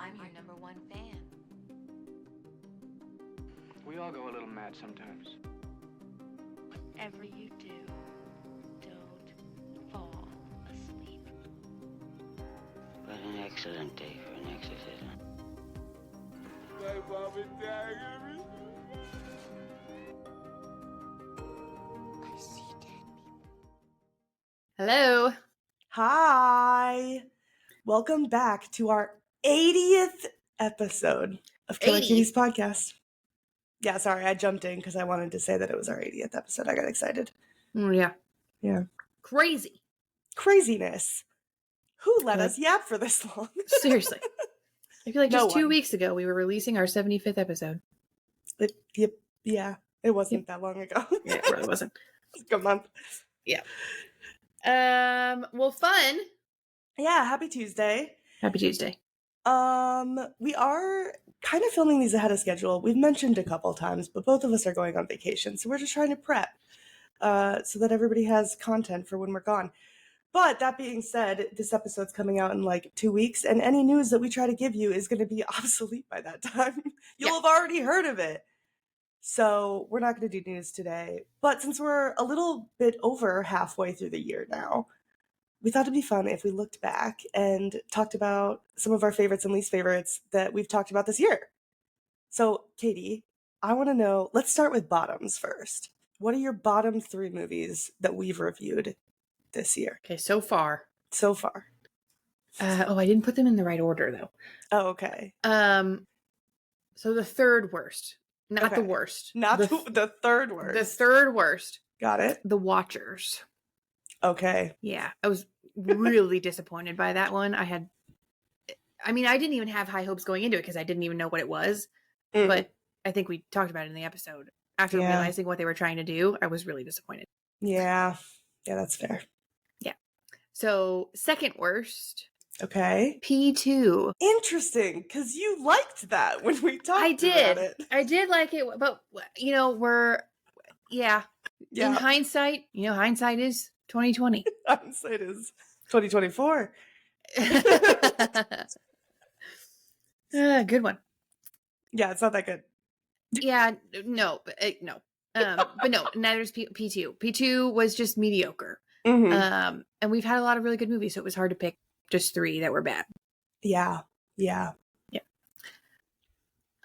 I'm your number one fan. We all go a little mad sometimes. Whatever you do, don't fall asleep. What an excellent day for an exorcism. My mom and dad are gonna be... I see dead people. Hello. Hi. Welcome back to our 80th episode of Killer 80. Cuties Podcast. Yeah, sorry, I jumped in because I wanted to say that it was our 80th episode. I got excited. Yeah. Yeah. Crazy. Craziness. Who let Good. us yap for this long? Seriously. I feel like No just 2 one. weeks ago we were releasing our 75th episode. Yeah, it wasn't that long ago. Yeah, it really wasn't. Like a month. Well, fun. Yeah, happy Tuesday. Happy Tuesday. We are kind of filming these ahead of schedule. We've mentioned a couple times, but both of us are going on vacation, so we're just trying to prep so that everybody has content for when we're gone. But that being said, this episode's coming out in like 2 weeks, and any news that we try to give you is going to be obsolete by that time. You'll have already heard of it. So we're not going to do news today. But since we're a little bit over halfway through the year now, we thought it'd be fun if we looked back and talked about some of our favorites and least favorites that we've talked about this year. So, Katie, I want to know, let's start with bottoms first. What are your bottom 3 movies that we've reviewed this year Okay, so far. so far? I didn't put them in the right order though. Oh, okay. So the third worst. Not the Okay. worst. Not the, the third word. the third worst. Got it. The Watchers. Okay. Yeah, I was really disappointed by that one. I didn't even have high hopes going into it because I didn't even know what it was. Mm. But I think we talked about it in the episode. After Yeah. realizing what they were trying to do, I was really disappointed. Yeah, that's fair. So, second worst, Okay. P2. Interesting, because you liked that when we talked I about did. it. I did like it, but, in Yeah. hindsight, hindsight is 2020. Hindsight is 2024. Good one. Yeah, it's not that good. Yeah, no. But no, neither is P2. P2 was just mediocre. Mhm. And we've had a lot of really good movies, so it was hard to pick just 3 that were bad. Yeah.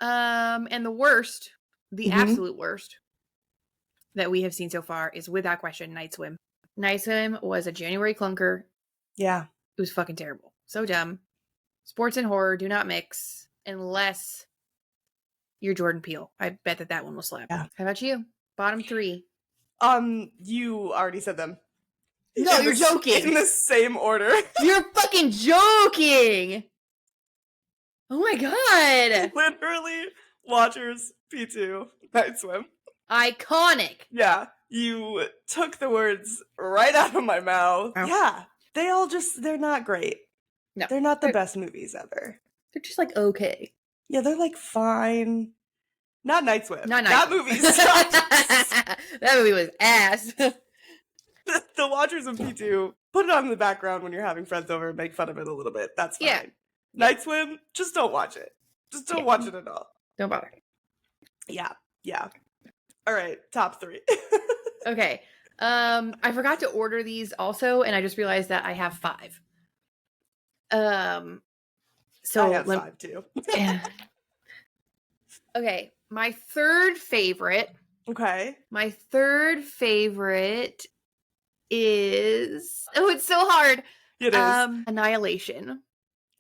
And the worst, the Mhm. absolute worst that we have seen so far is without question Night Swim. Night Swim was a January clunker. Yeah. It was fucking terrible. So dumb. Sports and horror do not mix unless you're Jordan Peele. I bet that one will slap. Yeah. How about you? Bottom 3. You already said them. No, In you're the- joking. In the same order. You're fucking joking. Oh my god. Literally, Watchers, P2, Night Swim. Iconic. Yeah. You took the words right out of my mouth. Oh. Yeah. They're not great. No. They're not the They're- best movies ever. They're just like okay. Yeah, they're like fine. Not Night Swim. Not That Night movie Swim. sucks. That movie was ass. The Watchers of P2, put it on in the background when you're having friends over and make fun of it a little bit. That's fine. Yeah. Night Swim, just don't watch it. Just don't Yeah. watch it at all. Don't bother. Yeah. All right, top 3. Okay. I forgot to order these also, and I just realized that I have 5. So I have 5 too. Yeah. Okay, my third favorite Okay. is it's so hard. It is. Annihilation.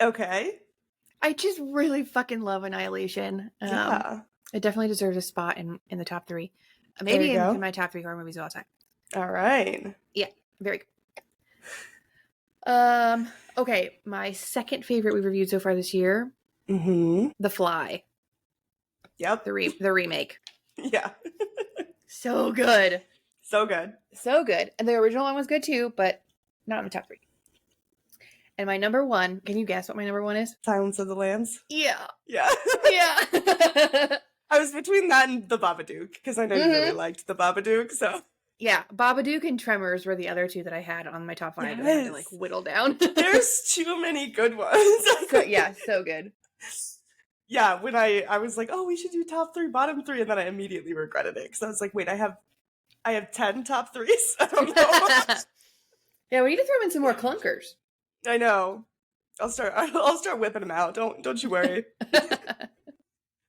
Okay. I just really fucking love Annihilation. Yeah. It definitely deserves a spot in the top 3. There Maybe you go. in my top 3 horror movies of all time. All right. Very good. Okay, my second favorite we've reviewed so far this year, Mm-hmm. The Fly, Yep. the remake. Yeah. So good. So good. So good. And the original one was good too, but not in the top 3. And my number 1, can you guess what my number 1 is? Silence of the Lambs. Yeah. Yeah. Yeah. I was between that and the Babadook because I know you really liked the Babadook. So Yeah. Babadook and Tremors were the other 2 that I had on my top 5 that I had to Yes. whittle down. there's too many good ones. So good. Yeah, when I was like, oh, we should do top 3, bottom 3, and then I immediately regretted it because I was like, wait, I have 10 top 3s. I don't know. Yeah, we need to throw in some more clunkers. I know. I'll start whipping them out. Don't you worry.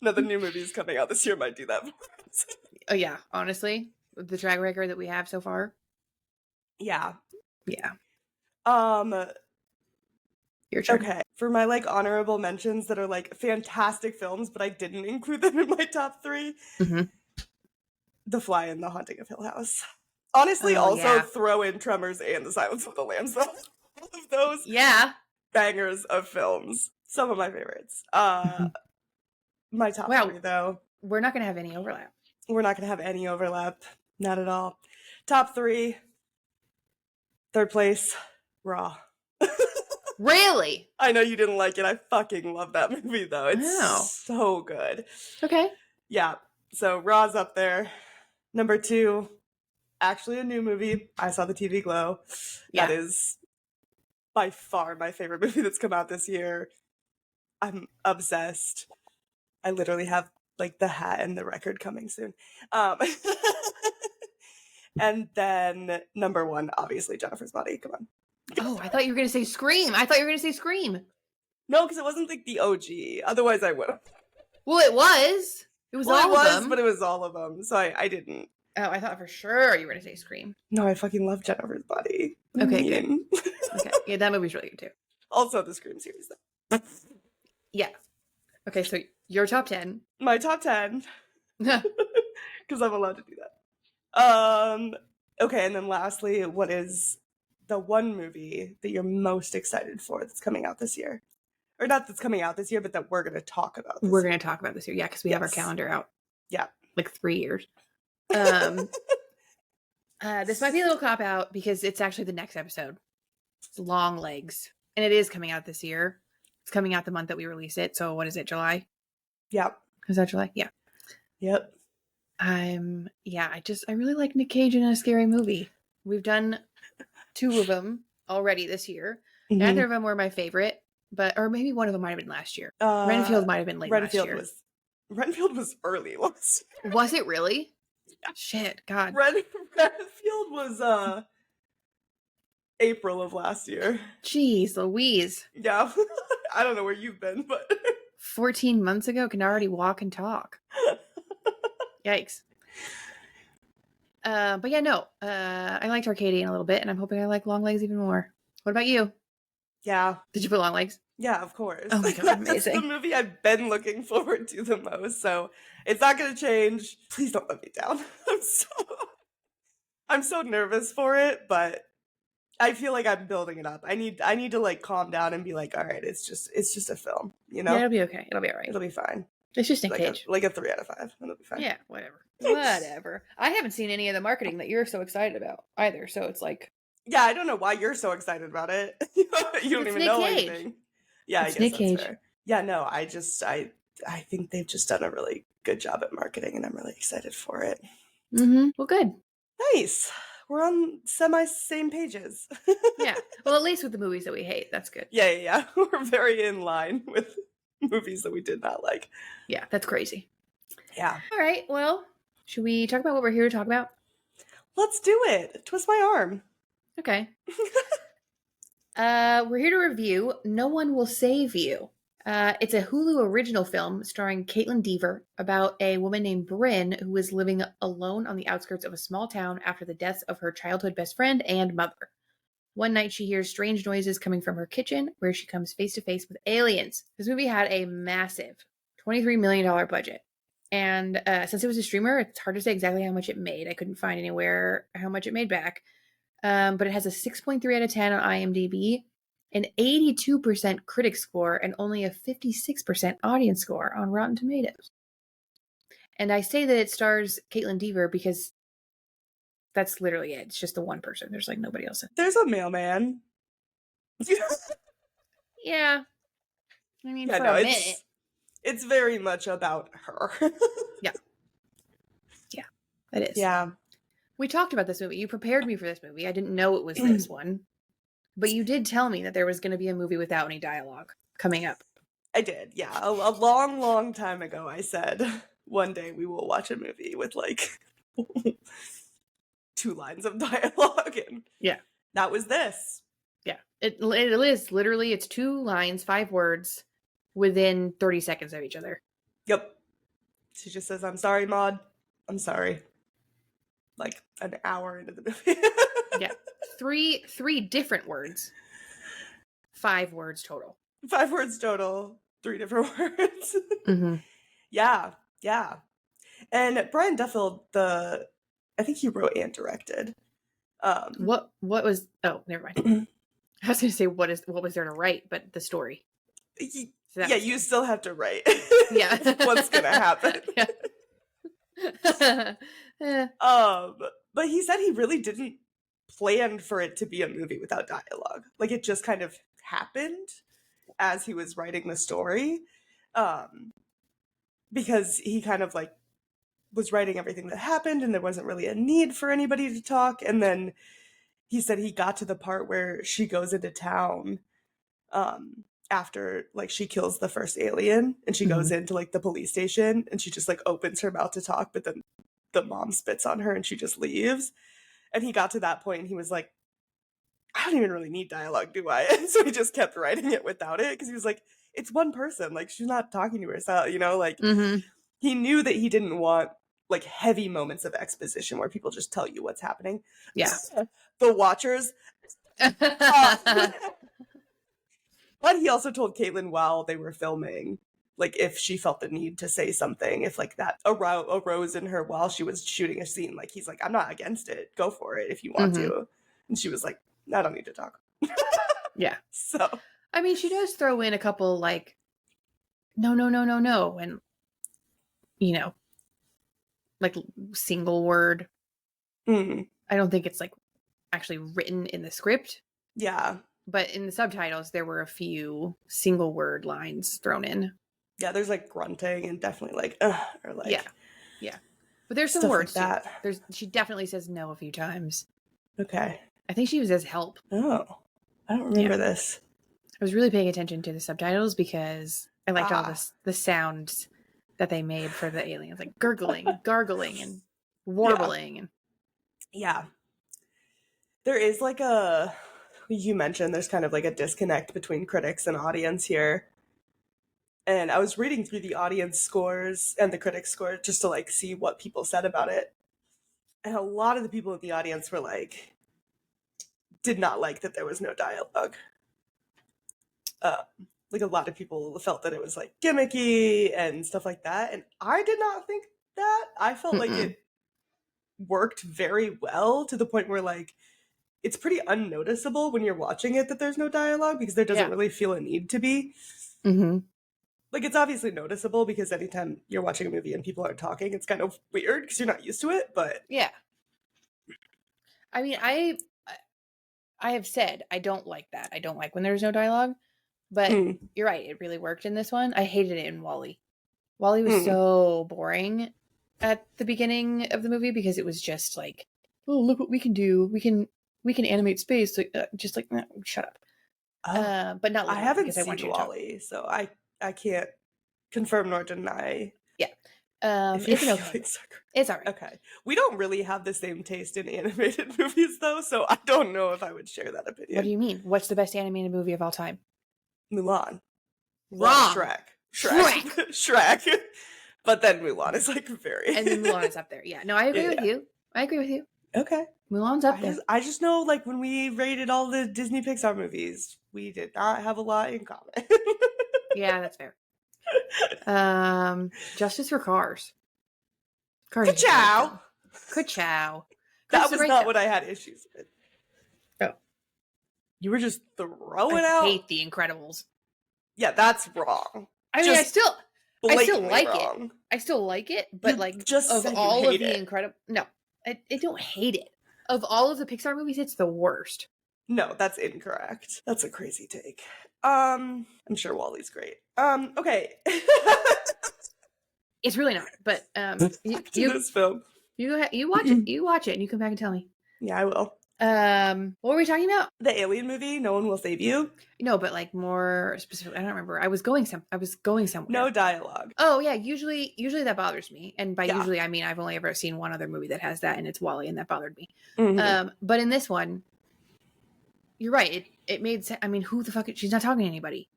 Another new movie's coming out this year might do that. Oh yeah, honestly, with the track record that we have so far. Yeah. Yeah. Your turn. Okay. For my like honorable mentions that are like fantastic films, but I didn't include them in my top 3. Mm-hmm. The Fly and The Haunting of Hill House. Honestly, also throw in Tremors and The Silence of the Lambs. Though. All of those bangers of films. Some of my favorites. My top 3 though. We're not gonna have any overlap. We're not gonna have any overlap. Not at all. Top 3. Third place, Raw. Really? I know you didn't like it. I fucking love that movie though. It's so good. Okay. Yeah. So Raw's up there. Number 2, actually a new movie. I Saw the TV Glow. Yeah. That is by far my favorite movie that's come out this year. I'm obsessed. I literally have like the hat and the record coming soon. And then number 1, obviously Jennifer's Body. Come on. Oh, I thought you were gonna say Scream. No, because it wasn't like the OG. Otherwise, I would have. Well, it was. It was all of them. But it was all of them. So I didn't. Oh, I thought for sure you were gonna say Scream. No, I fucking love Jennifer's Body. Okay, good. Okay, yeah, that movie's really good too. Also, the Scream series, though. Yeah. Okay, so your top 10. My top 10. Because I'm allowed to do that. Okay, and then lastly, what is the one movie that you're most excited for that's coming out this year? Or not that's coming out this year, but that we're going to talk about this We're year. going to talk about this year. Yeah, because we have our calendar out. Yeah. Like 3 years. This might be a little cop-out because it's actually the next episode. It's Longlegs. And it is coming out this year. It's coming out the month that we release it. So what is it, July? Yeah. Is that July? Yeah. Yep. I really like Nick Cage in a scary movie. We've done 2 of them already this year. Mm-hmm. Neither of them were my favorite, or maybe one of them might have been last year. Renfield might have been late last year. Renfield was early last year. Was it really? Yeah. Shit, God. Renfield was April of last year. Jeez Louise. Yeah. I don't know where you've been, but 14 months ago, can already walk and talk. Yikes. But yeah, no. I liked Arcadian a little bit, and I'm hoping I like Longlegs even more. What about you? Yeah. Did you put Longlegs? Yeah, of course. Oh my God, amazing. That's the movie I've been looking forward to the most, so it's not going to change. Please don't let me down. I'm so nervous for it, but I feel like I'm building it up. I need to like calm down and be like, all right, it's just a film, you know? Yeah, it'll be okay. It'll be all right. It'll be fine. It's just Nick Cage. Like a 3 out of 5. It'll be fine. Yeah, whatever. I haven't seen any of the marketing that you're so excited about either, so it's like... Yeah, I don't know why you're so excited about it. You don't even know anything. Yeah, it's I guess Nick that's Cage. fair. Yeah, no, I think they've just done a really good job at marketing, and I'm really excited for it. Mm-hmm. Well, good. Nice. We're on same pages. Yeah. Well, at least with the movies that we hate, that's good. Yeah. We're very in line with movies that we did not like. Yeah, that's crazy. Yeah. All right. Well, should we talk about what we're here to talk about? Let's do it. Twist my arm. Okay. We're here to review No One Will Save You. It's a Hulu original film starring Kaitlyn Dever about a woman named Brynn who is living alone on the outskirts of a small town after the deaths of her childhood best friend and mother. One night she hears strange noises coming from her kitchen where she comes face to face with aliens. This movie had a massive $23 million budget. And since it was a streamer, it's hard to say exactly how much it made. I couldn't find anywhere how much it made back. But it has a 6.3 out of 10 on IMDb, an 82% critic score, and only a 56% audience score on Rotten Tomatoes. And I say that it stars Kaitlyn Dever because that's literally it. It's just the one person. There's like nobody else in it. There's a mailman. Yeah. I mean, for a minute. It's very much about her. Yeah. It is. Yeah. We talked about this movie. You prepared me for this movie. I didn't know it was this one. But you did tell me that there was going to be a movie without any dialogue coming up. I did, yeah. A long, long time ago, I said, one day we will watch a movie with, like, 2 lines of dialogue, and Yeah. that was this. Yeah. It is literally, it's 2 lines, 5 words within 30 seconds of each other. Yep. She just says, I'm sorry, Maud. I'm sorry. Like, an hour into the movie. Yeah. 3 different words. 5 words total. 5 words total. 3 different words. Mm-hmm. Yeah. And Brian Duffield, I think he wrote and directed. What was, oh, never mind. I was going to say, what was there to write, but the story. So yeah, you still have to write. Yeah. What's going to happen. Yeah. But he said he really didn't plan for it to be a movie without dialogue. Like, it just kind of happened as he was writing the story. Because he kind of, like, was writing everything that happened and there wasn't really a need for anybody to talk. And then he said he got to the part where she goes into town after, like, she kills the first alien, and she goes into, like, the police station, and she just, like, opens her mouth to talk, but then the mom spits on her and she just leaves. And he got to that point and he was like, I don't even really need dialogue, do I? And so he just kept writing it without it, because he was like, it's one person, like, she's not talking to herself, you know, like, he knew that he didn't want, like, heavy moments of exposition where people just tell you what's happening. Yeah. The Watchers. But he also told Kaitlyn while they were filming, like, if she felt the need to say something, if, like, that arose in her while she was shooting a scene, like, he's like, I'm not against it. Go for it if you want to. And she was like, I don't need to talk. Yeah. So. I mean, she does throw in a couple, like, no. And, you know, like, single word. I don't think it's, like, actually written in the script. Yeah. But in the subtitles, there were a few single word lines thrown in. Yeah, there's, like, grunting and definitely, like, or, like. Yeah. But there's some words, like that. She definitely says no a few times. Okay. I think she says help. Oh. I don't remember this. I was really paying attention to the subtitles because I liked all the sounds that they made for the aliens, like gurgling, gargling, and warbling. Yeah. There is, like, you mentioned there's kind of, like, a disconnect between critics and audience here. And I was reading through the audience scores and the critics score just to, like, see what people said about it. And a lot of the people in the audience were like, did not like that there was no dialogue. Like, a lot of people felt that it was, like, gimmicky and stuff like that. And I did not think that. I felt like it worked very well, to the point where, like, it's pretty unnoticeable when you're watching it that there's no dialogue, because there doesn't really feel a need to be. Like, it's obviously noticeable because anytime you're watching a movie and people aren't talking, it's kind of weird because you're not used to it, but. Yeah. I mean, I have said I don't like that. I don't like when there's no dialogue. But you're right. It really worked in this one. I hated it in WALL-E. WALL-E was so boring at the beginning of the movie because it was just like, oh, look what we can do. We can animate space. Like, just like, shut up. But not. I haven't seen WALL-E, so I can't confirm nor deny. Yeah. It's okay. It's all right. Okay. We don't really have the same taste in animated movies, though, so I don't know if I would share that opinion. What do you mean? What's the best animated movie of all time? Mulan. Wrong. Shrek. But then Mulan is, like, very. And then Mulan is up there. Yeah. No, I agree with you. I agree with you. Okay. Mulan's up there. I just know, like, when we rated all the Disney Pixar movies, we did not have a lot in common. Yeah, that's fair. Justice for Cars. Ka-chow! Ka-chow. That was not what I had issues with. Oh. You were just throwing I out. I hate The Incredibles. Yeah, that's wrong. I mean, I still like wrong. it. I still like it, but, like, just of said all you of hate the it. Incredible, no, I don't hate it. Of all of the Pixar movies, it's the worst. No, that's incorrect. That's a crazy take. I'm sure WALL-E's great. Okay. It's really not, but you this film. You watch it. You watch it, and you come back and tell me. Yeah, I will. What were we talking about? The Alien movie, No One Will Save You. No, but like more specific. I don't remember. I was going somewhere. No dialogue. Oh yeah, usually that bothers me, and by Yeah. usually I mean I've only ever seen one other movie that has that, and it's Wall-E, and that bothered me. Mhm. But in this one, you're right. It made sense. I mean, who the fuck? She's not talking to anybody.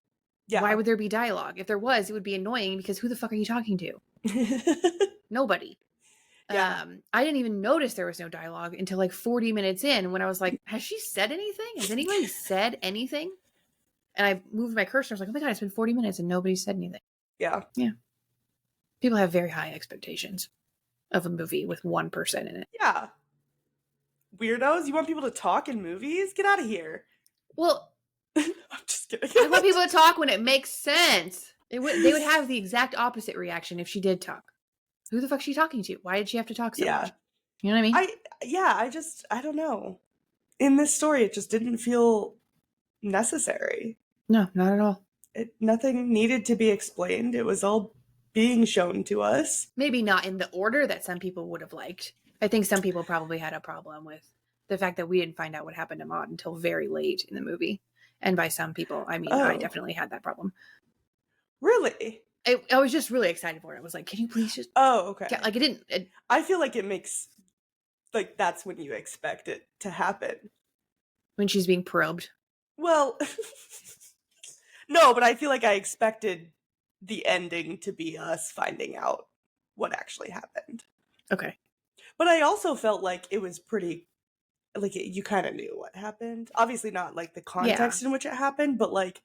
Yeah. Why would there be dialogue? If there was, it would be annoying because who the fuck are you talking to? Nobody. Yeah. I didn't even notice there was no dialogue until like 40 minutes in when I was like, has she said anything? Has anybody said anything? And I moved my cursor. I was like, oh my God, it's been 40 minutes and nobody said anything. Yeah. People have very high expectations of a movie with one person in it. Yeah. Weirdos, you want people to talk in movies? Get out of here. Well, I'm just kidding. I want people to talk when it makes sense. They would have the exact opposite reaction if she did talk. Who the fuck is she talking to? Why did she have to talk so much? You know what I mean? I don't know. In this story, it just didn't feel necessary. No, not at all. Nothing needed to be explained. It was all being shown to us. Maybe not in the order that some people would have liked. I think some people probably had a problem with the fact that we didn't find out what happened to Maud until very late in the movie. And by some people, I mean, I definitely had that problem. Really? I was just really excited for it. I was like, can you please just... Oh, okay. Like, it didn't... I feel like it makes... Like, that's when you expect it to happen. When she's being probed. Well... No, but I feel like I expected the ending to be us finding out what actually happened. Okay. But I also felt like it was pretty... Like, you kind of knew what happened. Obviously not, like, the context in which it happened, but, like,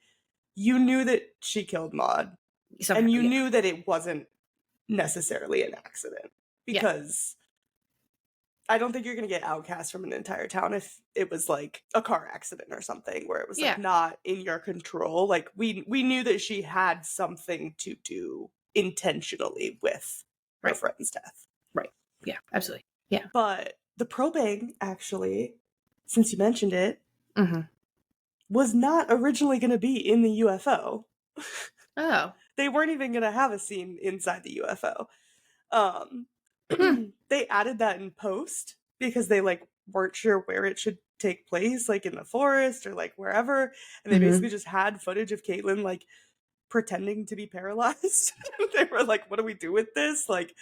you knew that she killed Maud. And you knew that it wasn't necessarily an accident. Because I don't think you're going to get outcast from an entire town if it was, like, a car accident or something where it was, like, not in your control. Like, we knew that she had something to do intentionally with her friend's death. Right. Yeah, absolutely. Yeah. But the probing, actually, since you mentioned it, was not originally going to be in the UFO. Oh. They weren't even going to have a scene inside the UFO. They added that in post because they, like, weren't sure where it should take place, like in the forest or, like, wherever. And they basically just had footage of Kaitlyn, like, pretending to be paralyzed. They were like, what do we do with this? Like,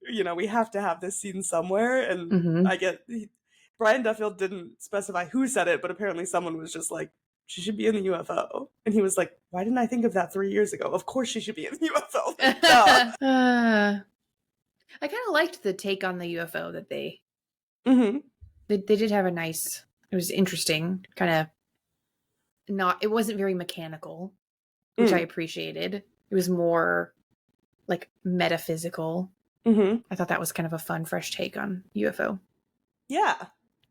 you know, we have to have this scene somewhere. And I get... Brian Duffield didn't specify who said it, but apparently someone was just like, she should be in the UFO. And he was like, why didn't I think of that 3 years ago? Of course she should be in the UFO. I kind of liked the take on the UFO that they did have a nice, it was interesting, kind of it wasn't very mechanical, which I appreciated. It was more like metaphysical. I thought that was kind of a fun, fresh take on UFO. Yeah.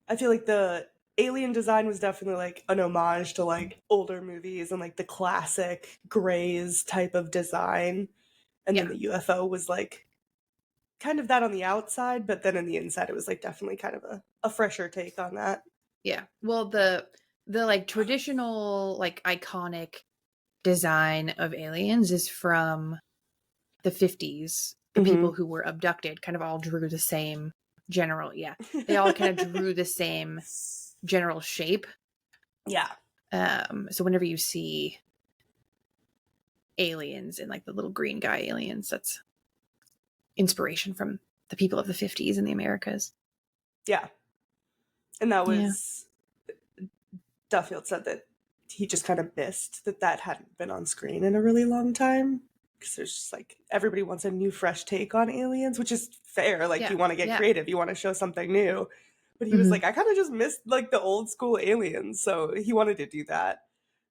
I feel like the alien design was definitely like an homage to like older movies and like the classic Greys type of design. And then the UFO was like kind of that on the outside, but then in the inside it was like definitely kind of a fresher take on that. Yeah. Well, the like traditional like iconic design of aliens is from the 50s. The people who were abducted kind of all drew the same general, they all kind of drew the same general shape. Yeah. So whenever you see aliens and like the little green guy aliens, that's inspiration from the people of the 50s in the Americas. Yeah. And that was Duffield said that he just kind of missed that hadn't been on screen in a really long time. Because there's just like everybody wants a new fresh take on aliens, which is fair. Like you want to get creative, you want to show something new. But he was like, I kind of just missed like the old school aliens, so he wanted to do that.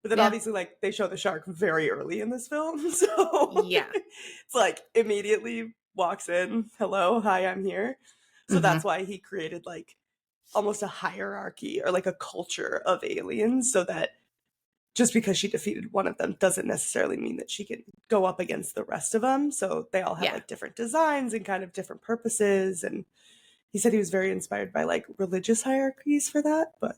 But then obviously like they show the shark very early in this film, so it's like immediately walks in, hello, hi, I'm here. So that's why he created like almost a hierarchy or like a culture of aliens, so that just because she defeated one of them doesn't necessarily mean that she can go up against the rest of them. So they all have like different designs and kind of different purposes. And he said he was very inspired by like religious hierarchies for that, but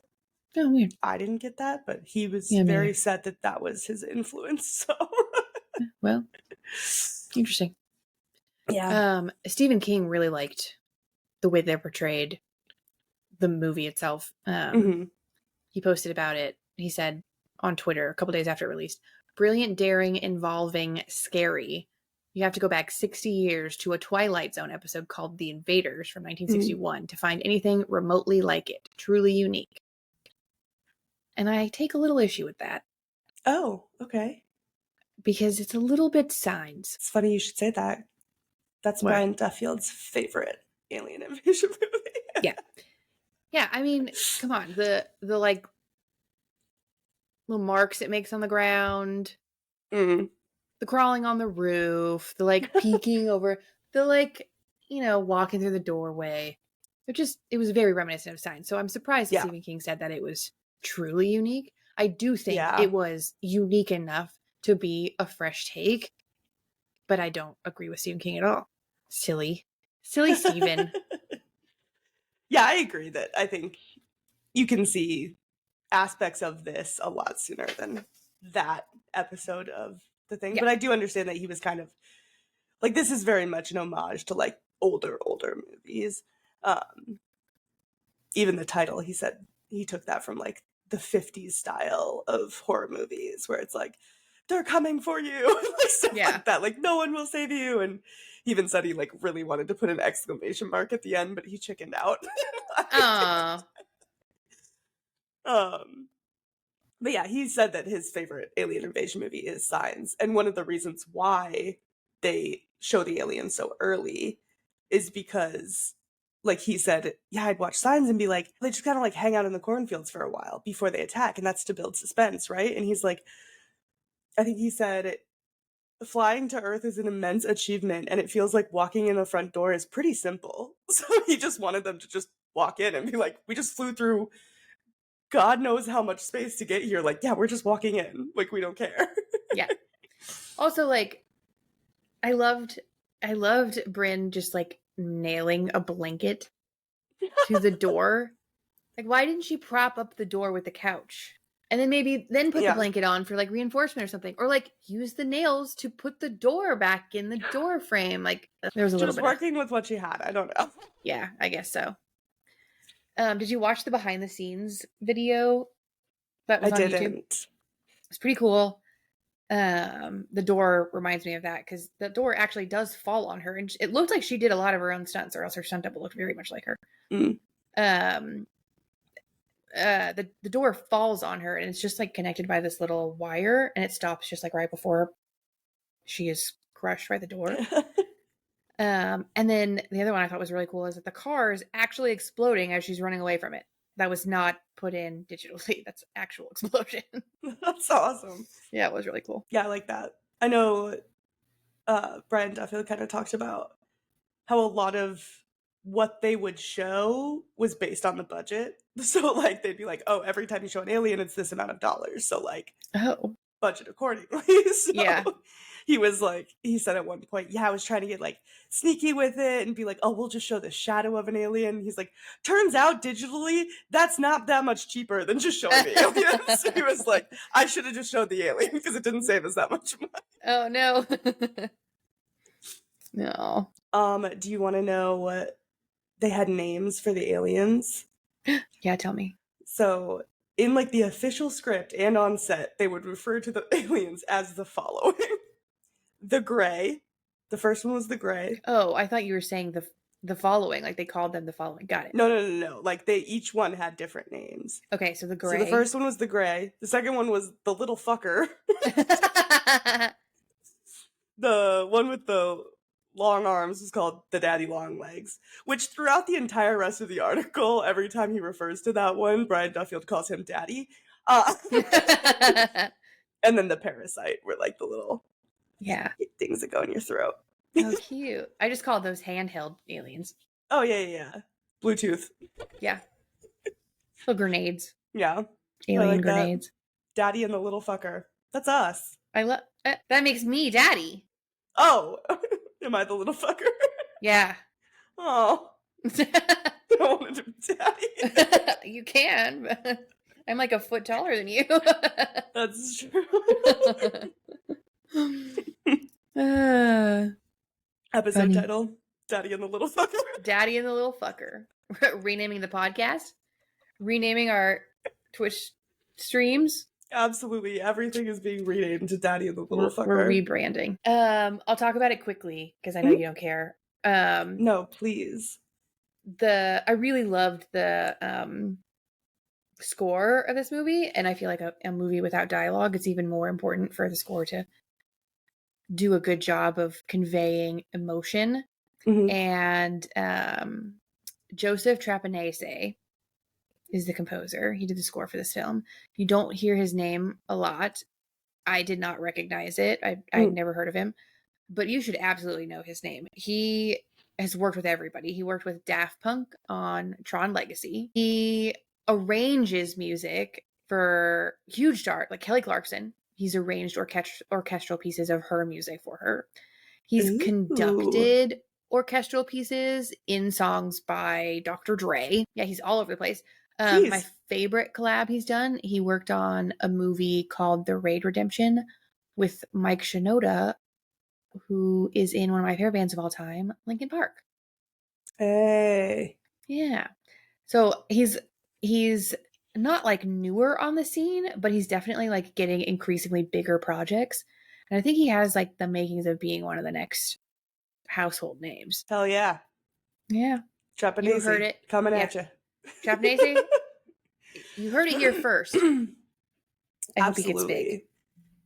weird. I didn't get that, but he was very set that was his influence. So well, interesting. Yeah. Stephen King really liked the way they're portrayed the movie itself. Mhm. He posted about it. He said on Twitter a couple days after it released, brilliant, daring, involving, scary. You have to go back 60 years to a Twilight Zone episode called The Invaders from 1961 to find anything remotely like it. Truly unique. And I take a little issue with that Oh, okay. because it's a little bit Signs. It's funny you should say that. That's What? Brian Duffield's favorite alien invasion movie. Yeah. Yeah, I mean, come on. The like little marks it makes on the ground, Mm. the crawling on the roof, the like peeking over, the like, walking through the doorway. It was very reminiscent of Signs. So I'm surprised that Yeah. Stephen King said that it was truly unique. I do think Yeah. it was unique enough to be a fresh take, but I don't agree with Stephen King at all. Silly Stephen. Yeah, I agree that I think you can see aspects of this a lot sooner than that episode of the thing. Yeah. But I do understand that he was kind of like, this is very much an homage to like older movies. Even the title, he said he took that from like the 50s style of horror movies where it's like, they're coming for you, like stuff Yeah. like that, like no one will save you. And he even said he like really wanted to put an exclamation mark at the end, but he chickened out. Aw. But yeah, he said that his favorite alien invasion movie is Signs, and one of the reasons why they show the aliens so early is because, like he said, yeah, I'd watch Signs and be like, they just kind of like hang out in the cornfields for a while before they attack, and that's to build suspense, right? And he's like, I think he said, flying to Earth is an immense achievement, and it feels like walking in the front door is pretty simple. So he just wanted them to just walk in and be like, we just flew through God knows how much space to get here. Like, yeah, we're just walking in. Like, we don't care. Yeah. Also, like, I loved Brynn just like nailing a blanket to the door. Like, why didn't she prop up the door with the couch? And then put the Yeah. blanket on for like reinforcement or something. Or like use the nails to put the door back in the door frame. Like, there was a She little was bit working with what she had. I don't know. yeah, I guess so. Did you watch the behind the scenes video that was I on YouTube? didn't. It's pretty cool. The door reminds me of that because the door actually does fall on her, and it looked like she did a lot of her own stunts, or else her stunt double looked very much like her. Mm. The door falls on her, and it's just like connected by this little wire, and it stops just like right before she is crushed by the door. And then the other one I thought was really cool is that the car is actually exploding as she's running away from it. That was not put in digitally. That's actual explosion. That's awesome. Yeah, it was really cool. Yeah, I like that. I know Brian Duffield kind of talked about how a lot of what they would show was based on the budget. So, like, they'd be like, oh, every time you show an alien, it's this amount of dollars. So, like, Oh. budget accordingly. So Yeah. he was like, he said at one point, yeah, I was trying to get like sneaky with it and be like, oh, we'll just show the shadow of an alien. He's like, turns out digitally, that's not that much cheaper than just showing the aliens. So he was like, I should have just showed the alien because it didn't save us that much money. Oh, no. No. Do you want to know what they had names for the aliens? Yeah, tell me. So in like the official script and on set, they would refer to the aliens as the following. The Gray. The first one was the Gray. Oh, I thought you were saying the following. Like they called them the following. Got it. No. Like they each one had different names. Okay, so the gray. So the first one was the Gray. The second one was the little fucker. The one with the long arms was called the Daddy Longlegs, which throughout the entire rest of the article, every time he refers to that one, Brian Duffield calls him Daddy. And then the Parasite were like the little Yeah. things that go in your throat. Oh, cute. I just called those handheld aliens. Oh, yeah. Bluetooth. Yeah. Little grenades. Yeah. Alien like that. grenades. Daddy and the little fucker. That's us. I love that makes me daddy. Oh, am I the little fucker? Yeah. Oh, I wanted to be daddy. You can. But I'm like a foot taller than you. That's true. Episode Funny. title, Daddy and the Little Fucker. Daddy and the little fucker. renaming the podcast, renaming our Twitch streams. Absolutely. Everything is being renamed to Daddy and the Little Fucker. We're rebranding. I'll talk about it quickly because I know you don't care. No, please. I really loved the score of this movie, and I feel like a movie without dialogue, it's even more important for the score to do a good job of conveying emotion. Mhm. And Joseph Trapanese is the composer. He did the score for this film. You don't hear his name a lot. I did not recognize it. I'd never heard of him, but you should absolutely know his name. He has worked with everybody. He worked with Daft Punk on Tron Legacy. He arranges music for huge stars like Kelly Clarkson. He's arranged orchestral pieces of her music for her. He's conducted orchestral pieces in songs by Dr. Dre. Yeah, he's all over the place. My favorite collab he's done, he worked on a movie called The Raid Redemption with Mike Shinoda, who is in one of my favorite bands of all time, Linkin Park. Hey. Yeah. So he's not like newer on the scene, but he's definitely like getting increasingly bigger projects. And I think he has like the makings of being one of the next household names. Hell yeah. Yeah. Trapanese. You heard it. Coming at you. Trapanese, you heard it here first. I hope he gets big.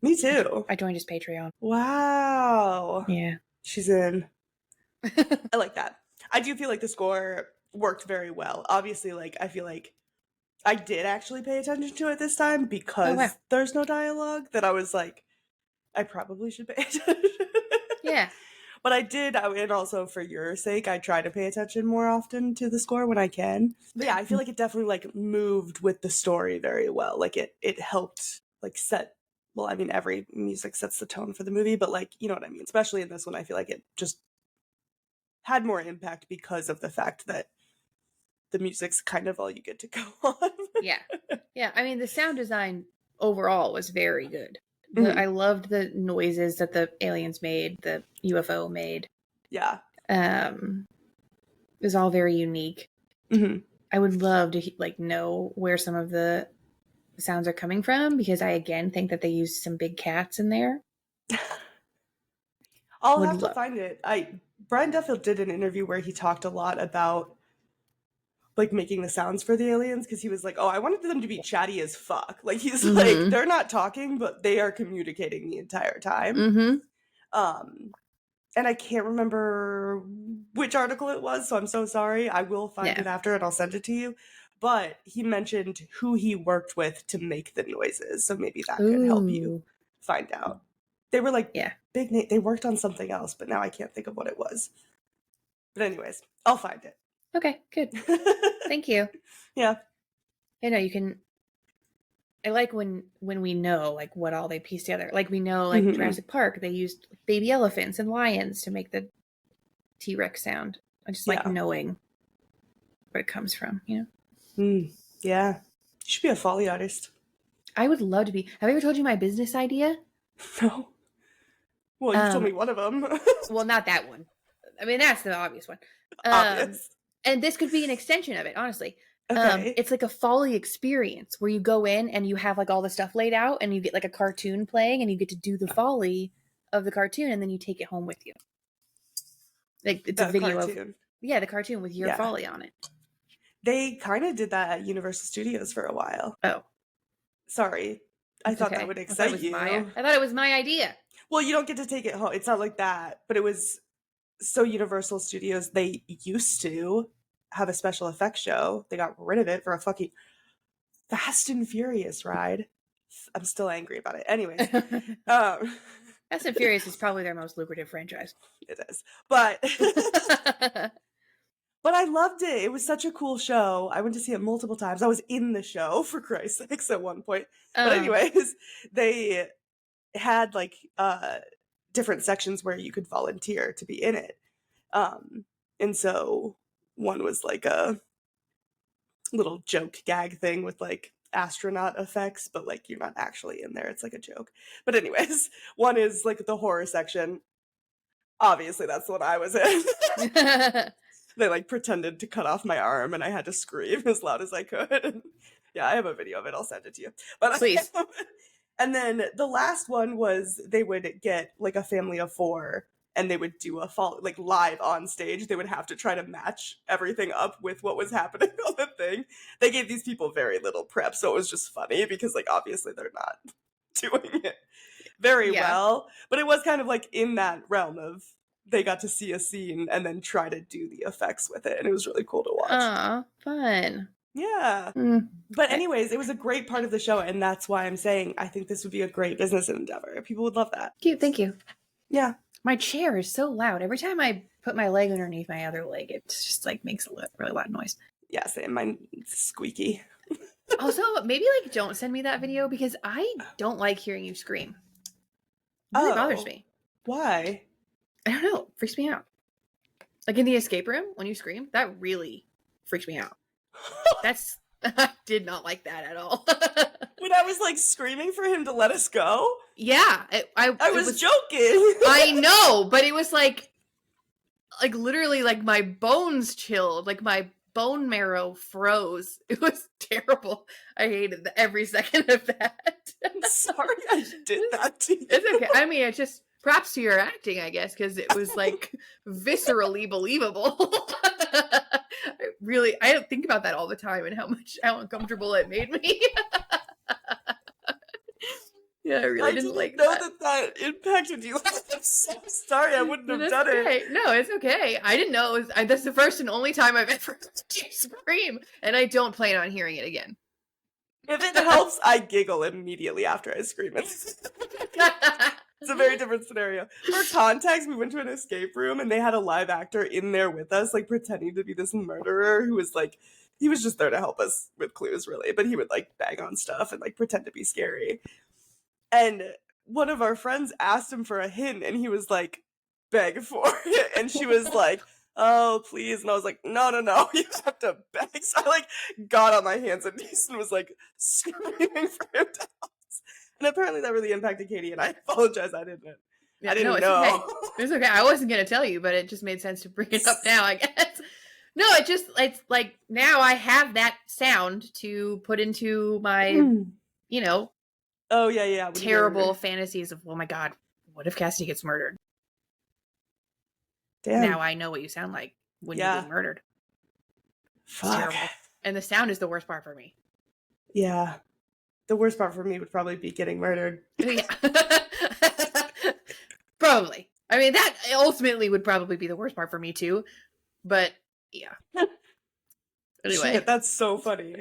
Me too. I joined his Patreon. Wow. Yeah. She's in. I like that. I do feel like the score worked very well. Obviously, like, I feel like I did actually pay attention to it this time because there's no dialogue, that I was like, I probably should pay attention. Yeah. But I did, and also for your sake, I try to pay attention more often to the score when I can. But yeah, I feel like it definitely like moved with the story very well. Like it helped like set, well, I mean, every music sets the tone for the movie, but like, you know what I mean? Especially in this one, I feel like it just had more impact because of the fact that the music's kind of all you get to go on. Yeah. Yeah. I mean, the sound design overall was very good. Mhm. I loved the noises that the aliens made, the UFO made. Yeah. It was all very unique. Mhm. I would love to like know where some of the sounds are coming from, because I again think that they used some big cats in there. I'll have to find it. Brian Duffield did an interview where he talked a lot about like making the sounds for the aliens, because he was like, oh, I wanted them to be chatty as fuck. Like he's like, they're not talking, but they are communicating the entire time. And I can't remember which article it was, so I'm so sorry. I will find it after and I'll send it to you. But he mentioned who he worked with to make the noises, so maybe that could help you find out. They were like big name. They worked on something else, but now I can't think of what it was. But anyways, I'll find it. Okay, good. Thank you. Yeah. I know you can. I like when we know like what all they piece together. Like we know like Jurassic Park, they used baby elephants and lions to make the T-Rex sound. I just like knowing where it comes from, you know? Yeah. You should be a Foley artist. I would love to be. Have I ever told you my business idea? No. Well, you told me one of them. Well, not that one. I mean, that's the obvious one. Obvious. And this could be an extension of it, honestly. Okay. It's like a Foley experience where you go in and you have like all the stuff laid out and you get like a cartoon playing and you get to do the Foley of the cartoon and then you take it home with you. Like it's a video cartoon. The cartoon with your Foley on it. They kind of did that at Universal Studios for a while. Oh. Sorry. I thought that would excite you. I thought it was my idea. Well, you don't get to take it home. It's not like that. But it was, so Universal Studios, they used to have a special effects show. They got rid of it for a fucking Fast and Furious ride. I'm still angry about it. Anyways. Fast and Furious is probably their most lucrative franchise. It is. But but I loved it. It was such a cool show. I went to see it multiple times. I was in the show, for Christ's sakes, at one point. But anyways, they had like different sections where you could volunteer to be in it. And so one was like a little joke gag thing with like astronaut effects, but like you're not actually in there. It's like a joke. But anyways, one is like the horror section. Obviously, that's the one I was in. They like pretended to cut off my arm and I had to scream as loud as I could. Yeah, I have a video of it. I'll send it to you. But Please. And then the last one was they would get like a family of 4 and they would do a fall like live on stage. They would have to try to match everything up with what was happening on the thing. They gave these people very little prep, so it was just funny because like obviously they're not doing it very well. But it was kind of like in that realm of they got to see a scene and then try to do the effects with it, and it was really cool to watch. Aw, fun. Yeah. But anyways, it was a great part of the show, and that's why I'm saying I think this would be a great business endeavor. People would love that. Cute, thank you. Yeah. My chair is so loud. Every time I put my leg underneath my other leg, it just like makes a really loud noise. Yeah, same. Mine's squeaky. Also, maybe like don't send me that video because I don't like hearing you scream. It really bothers me. Why? I don't know. It freaks me out. Like in the escape room when you scream, that really freaks me out. I did not like that at all. When I was like screaming for him to let us go? Yeah. I was joking. I know, but it was like literally like my bones chilled, like my bone marrow froze. It was terrible. I hated every second of that. I'm sorry I did that to you. It's okay. I mean, it's just props to your acting, I guess, because it was like viscerally believable. I don't think about that all the time and how uncomfortable it made me. Yeah, I really didn't like that. I didn't know that impacted you. I'm so sorry. I wouldn't have done it. No, it's okay. I didn't know. That's the first and only time I've ever heard you scream, and I don't plan on hearing it again. If it helps, I giggle immediately after I scream it. It's a very different scenario. For context, we went to an escape room and they had a live actor in there with us, like pretending to be this murderer who was like, he was just there to help us with clues, really, but he would like bang on stuff and like pretend to be scary. And one of our friends asked him for a hint and he was like, beg for it. And she was like, oh, please. And I was like, no, you have to beg. So I like got on my hands and knees and was like screaming for him to help us. And apparently that really impacted Katie, and I apologize. I didn't know. Okay. It's okay. I wasn't going to tell you, but it just made sense to bring it up now, I guess. No, it's like now I have that sound to put into my, oh yeah, terrible fantasies of, oh my God, what if Cassidy gets murdered? Damn. Now I know what you sound like when you get murdered. Fuck. It's terrible. And the sound is the worst part for me. Yeah. The worst part for me would probably be getting murdered. Yeah. Probably. I mean, that ultimately would probably be the worst part for me too. But yeah. Anyway. Shit, that's so funny.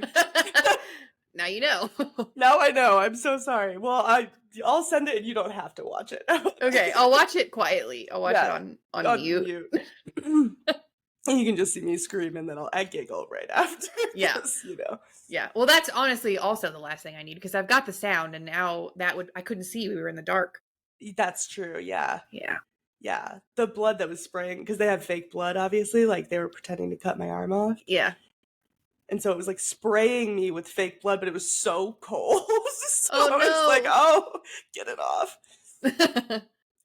Now you know. Now I know. I'm so sorry. Well, I'll send it and you don't have to watch it. Okay, I'll watch it quietly. I'll watch it on mute. You can just see me scream and then I giggle right after. Yeah. Yeah. Well, that's honestly also the last thing I need because I've got the sound and now I couldn't see. We were in the dark. That's true. Yeah. Yeah. Yeah. The blood that was spraying, because they have fake blood, obviously. Like they were pretending to cut my arm off. Yeah. And so it was like spraying me with fake blood, but it was so cold. So oh, I was no. like, oh, get it off.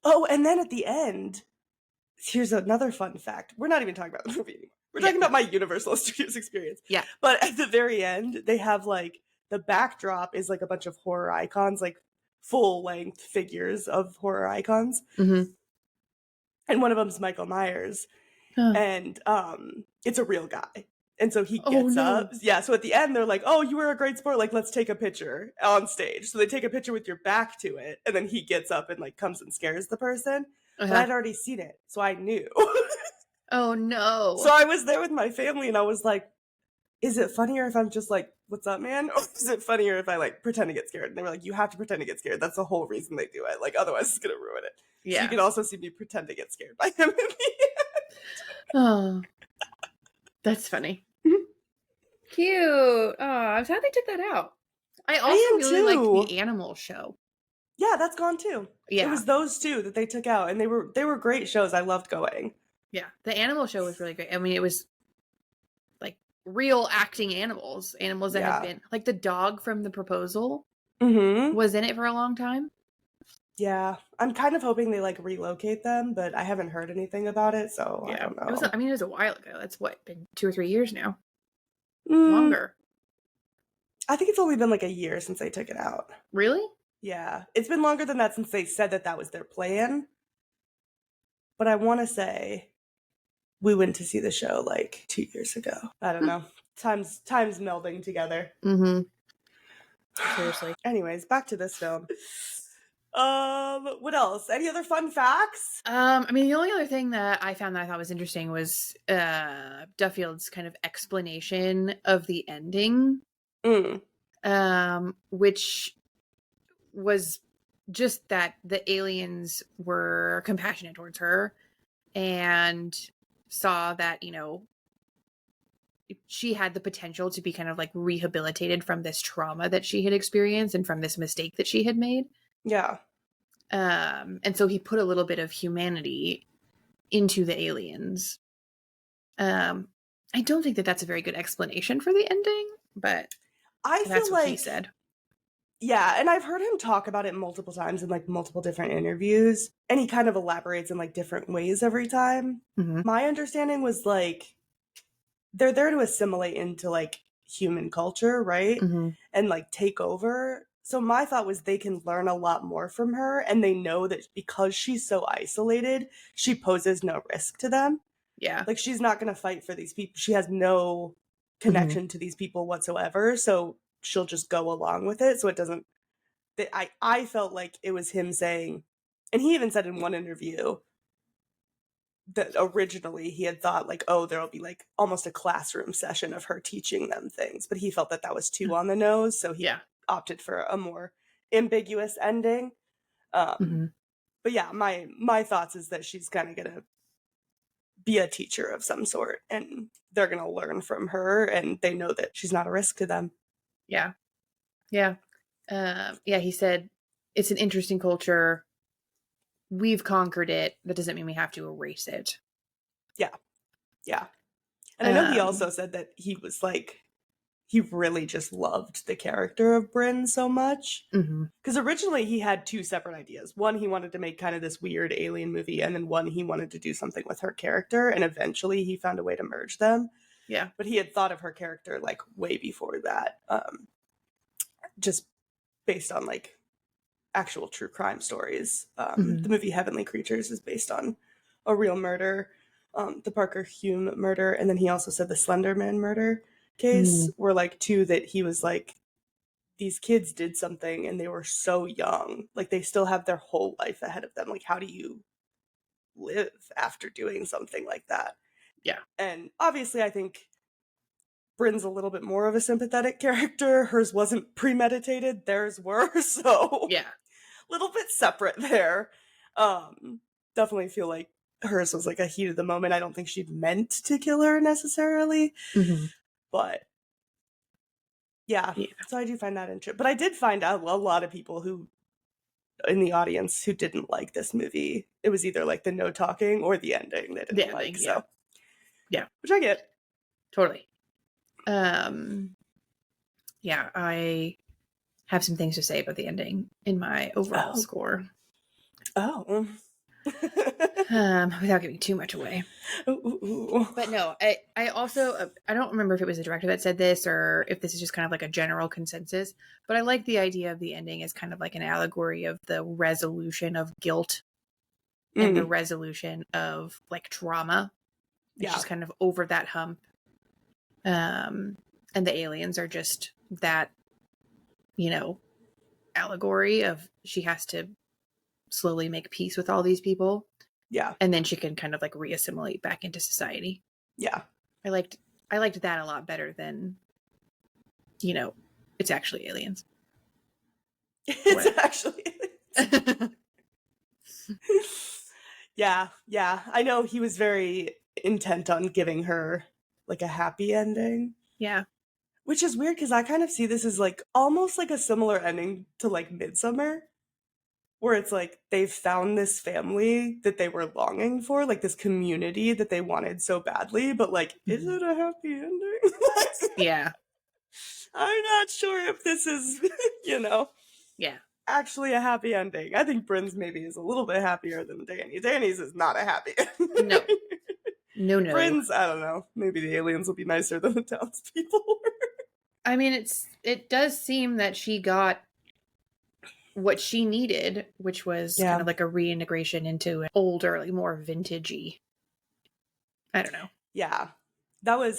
Oh, and then at the end, here's another fun fact. We're not even talking about the movie anymore. We're talking about my Universal Studios experience. Yeah. But at the very end, they have like, the backdrop is like a bunch of horror icons, like full-length figures of horror icons. Mm-hmm. And one of them's Michael Myers. Huh. And it's a real guy. And so he gets up. Yeah, so at the end, they're like, oh, you were a great sport. Like, let's take a picture on stage. So they take a picture with your back to it. And then he gets up and, like, comes and scares the person. But I'd already seen it. So I knew. Oh, no. So I was there with my family. And I was like, is it funnier if I'm just like, what's up, man? Or is it funnier if I, like, pretend to get scared? And they were like, you have to pretend to get scared. That's the whole reason they do it. Like, otherwise it's going to ruin it. Yeah. So you can also see me pretend to get scared by him in the end. Oh. That's funny. Cute. Oh, I'm sad they took that out. I also really liked the animal show. Yeah, that's gone too. Yeah. It was those two that they took out, and they were great shows. I loved going. Yeah, the animal show was really great. I mean, it was like real acting animals that have been like the dog from The Proposal was in it for a long time. Yeah, I'm kind of hoping they like relocate them, but I haven't heard anything about it, so I Yeah. don't know. It was a while ago. That's what, been 2 or 3 years now. Mm, Longer. I think it's only been like a year since they took it out. Really? Yeah, it's been longer than that since they said that that was their plan. But I want to say we went to see the show like 2 years ago. I don't know. Time's melding together. Mm-hmm. Seriously. Anyways, back to this film. What else? Any other fun facts? I mean, the only other thing that I found that I thought was interesting was Duffield's kind of explanation of the ending, which was just that the aliens were compassionate towards her and saw that, she had the potential to be kind of like rehabilitated from this trauma that she had experienced and from this mistake that she had made. Yeah. And so he put a little bit of humanity into the aliens. I don't think that that's a very good explanation for the ending, but I that's feel what like he said. Yeah, and I've heard him talk about it multiple times in like multiple different interviews, and he kind of elaborates in like different ways every time. Mm-hmm. My understanding was like they're there to assimilate into like human culture, right? Mm-hmm. And like take over. So my thought was they can learn a lot more from her, and they know that because she's so isolated, she poses no risk to them. Yeah. Like she's not going to fight for these people. She has no connection to these people whatsoever, so she'll just go along with it. So it doesn't I felt like it was him saying, and he even said in one interview that originally he had thought like, oh, there'll be like almost a classroom session of her teaching them things, but he felt that that was too on the nose, so he opted for a more ambiguous ending. But yeah, my thoughts is that she's kind of gonna be a teacher of some sort, and they're gonna learn from her, and they know that she's not a risk to them. Yeah. He said it's an interesting culture. We've conquered it. That doesn't mean we have to erase it. Yeah. And I know he also said that he was like, he really just loved the character of Brynn so much. Because originally he had two separate ideas. One, he wanted to make kind of this weird alien movie, and then one, he wanted to do something with her character, and eventually he found a way to merge them. Yeah. But he had thought of her character like way before that. Just based on like actual true crime stories. The movie Heavenly Creatures is based on a real murder, the Parker Hume murder, and then he also said the Slenderman murder case were like two that he was like, these kids did something and they were so young, like they still have their whole life ahead of them. Like, how do you live after doing something like that? Yeah. And obviously I think Brynn's a little bit more of a sympathetic character. Hers wasn't premeditated, theirs were, so yeah, a little bit separate there. Definitely feel like hers was like a heat of the moment. I don't think she'd meant to kill her necessarily, but yeah. So I do find that interesting. But I did find out a lot of people who in the audience who didn't like this movie. It was either like the no talking or the ending they didn't like. So yeah, which I get totally. Yeah, I have some things to say about the ending in my overall score. Without giving too much away. But no, I also, I don't remember if it was the director that said this or if this is just kind of like a general consensus, but I like the idea of the ending as kind of like an allegory of the resolution of guilt and the resolution of like trauma. It's just kind of over that hump. And the aliens are just that, allegory of she has to slowly make peace with all these people. Yeah. And then she can kind of like reassimilate back into society. Yeah. I liked that a lot better than, it's actually aliens. It's actually aliens. Yeah. I know he was very intent on giving her like a happy ending. Yeah. Which is weird because I kind of see this as like almost like a similar ending to like Midsummer, where it's like they've found this family that they were longing for, like this community that they wanted so badly, but like, is it a happy ending? Yeah. I'm not sure if this is, Yeah. actually a happy ending. I think Brynn's maybe is a little bit happier than Danny. Danny's is not a happy ending. No. No. Brynn's, I don't know. Maybe the aliens will be nicer than the townspeople were. I mean, it does seem that she got what she needed, which was kind of like a reintegration into an older, like more vintagey. I don't know. Yeah.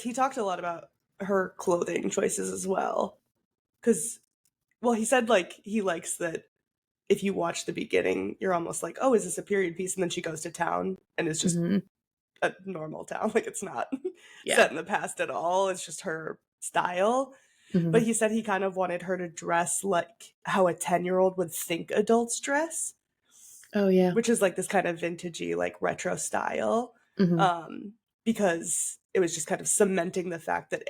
He talked a lot about her clothing choices as well. Because, well, he said, like, he likes that if you watch the beginning, you're almost like, oh, is this a period piece? And then she goes to town and it's just a normal town. Like, it's not set in the past at all. It's just her style. But he said he kind of wanted her to dress like how a 10-year-old would think adults dress. Oh, yeah. Which is like this kind of vintagey, like retro style. Because it was just kind of cementing the fact that